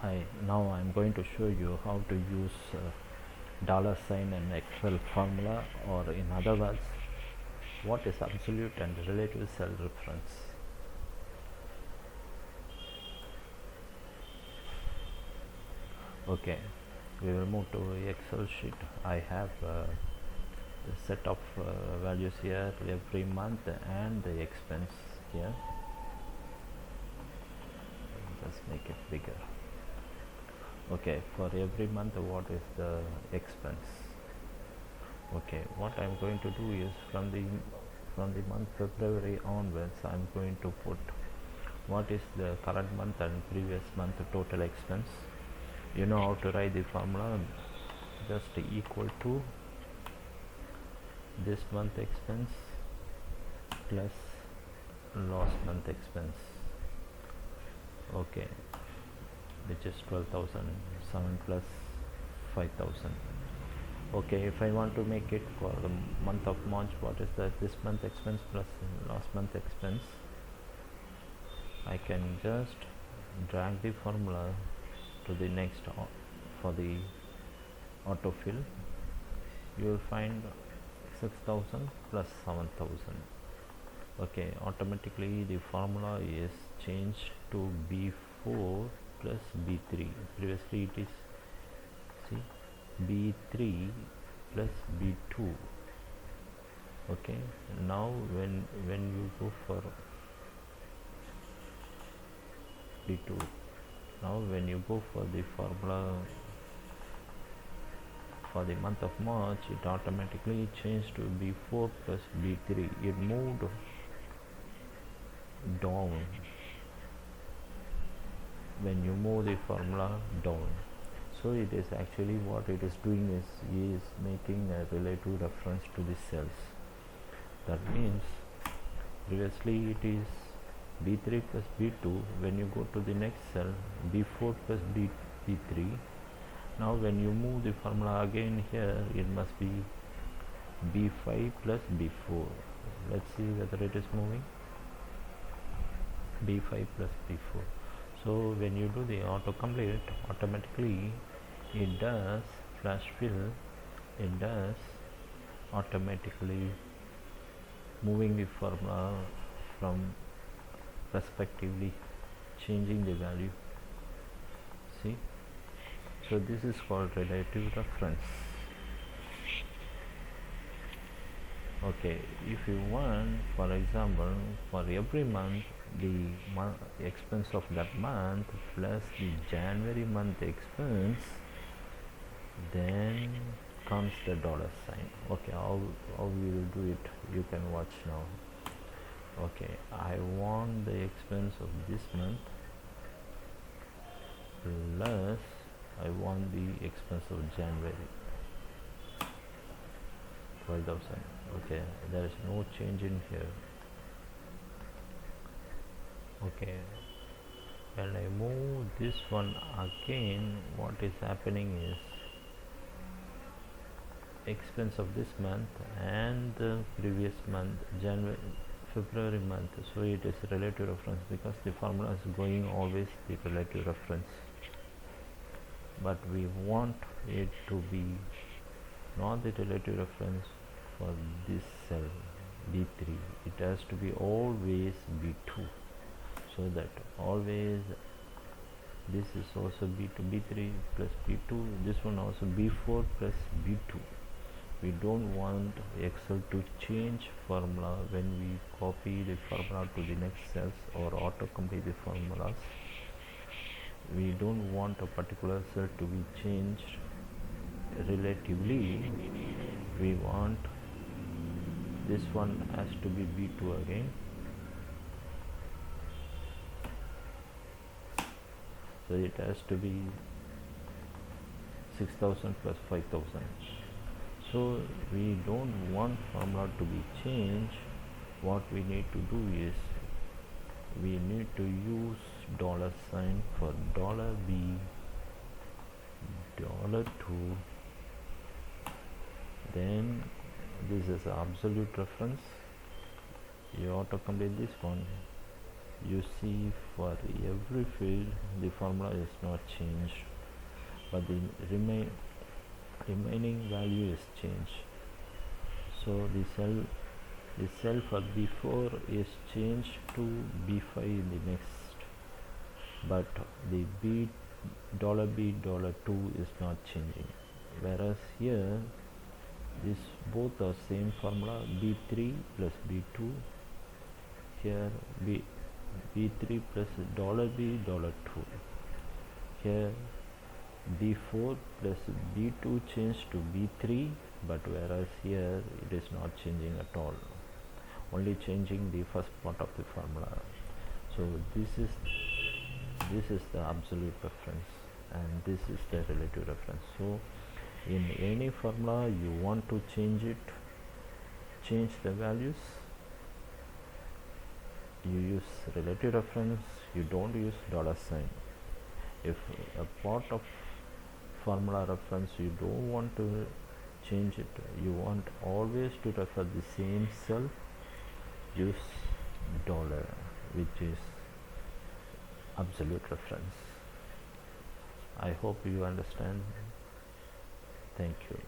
Hi, now I'm going to show you how to use dollar sign and Excel formula, or in other words, what is absolute and relative cell reference. Okay, we will move to Excel sheet. I have the set of values here every month and the expense here. Just make it bigger. Okay, for every month what is the expense? Okay, what I'm going to do is from the month February onwards, I'm going to put what is the current month and previous month total expense. You know how to write the formula, just equal to this month expense plus last month expense. Okay, which is 12,007 plus 5,000. Okay, if I want to make it for the month of March, what is this month expense plus last month expense? I can just drag the formula to the next for the autofill. You will find 6,000 plus 7,000. Okay, automatically the formula is changed to B4 plus B3. Previously it is, see, B3 plus B2. Okay, now when you go for B2, now when you go for the formula for the month of March, it automatically changed to B4 plus B3. It moved down when you move the formula down. So it is actually what it is doing is making a relative reference to the cells. That means previously it is B3 plus B2. When you go to the next cell, B4 plus B3. Now when you move the formula again here, it must be B5 plus B4. Let's see whether it is moving. B5 plus B4. So when you do the autocomplete, automatically it does flash fill, it does automatically moving the formula from respectively changing the value. See, so this is called relative reference. Okay, if you want, for example, for every month the expense of that month plus the January month expense, then comes the dollar sign. Okay, how we will do it, you can watch now. Okay, I want the expense of this month plus I want the expense of January, 12,000. Okay, there is no change in here. Okay, when I move this one again, what is happening is expense of this month and the previous month, February month, so it is relative reference because the formula is going always the relative reference, but we want it to be not the relative reference for this cell B3. It has to be always B2, so that always this is also B3 plus B2, this one also B4 plus B2. We don't want Excel to change formula when we copy the formula to the next cells or autocomplete the formulas. We don't want a particular cell to be changed relatively. We want this one has to be B2 again. So it has to be 6,000 plus 5,000. So we don't want formula to be changed. What we need to do is we need to use dollar sign for dollar $B, $2. Then this is absolute reference. You autocomplete this one. you see for every field the formula is not changed, but the remaining value is changed. So the cell for B4 is changed to B5 in the next, but the $B$2 is not changing, whereas here this both are same formula, B3 plus B2, here B3 plus $B$2, here B4 plus B2 changed to B3, but whereas here it is not changing at all, only changing the first part of the formula. So this is the absolute reference and this is the relative reference. So in any formula you want to change the values, you use relative reference, you don't use $sign. If a part of formula reference you don't want to change it, you want always to refer the same cell, use dollar, which is absolute reference. I hope you understand. Thank you.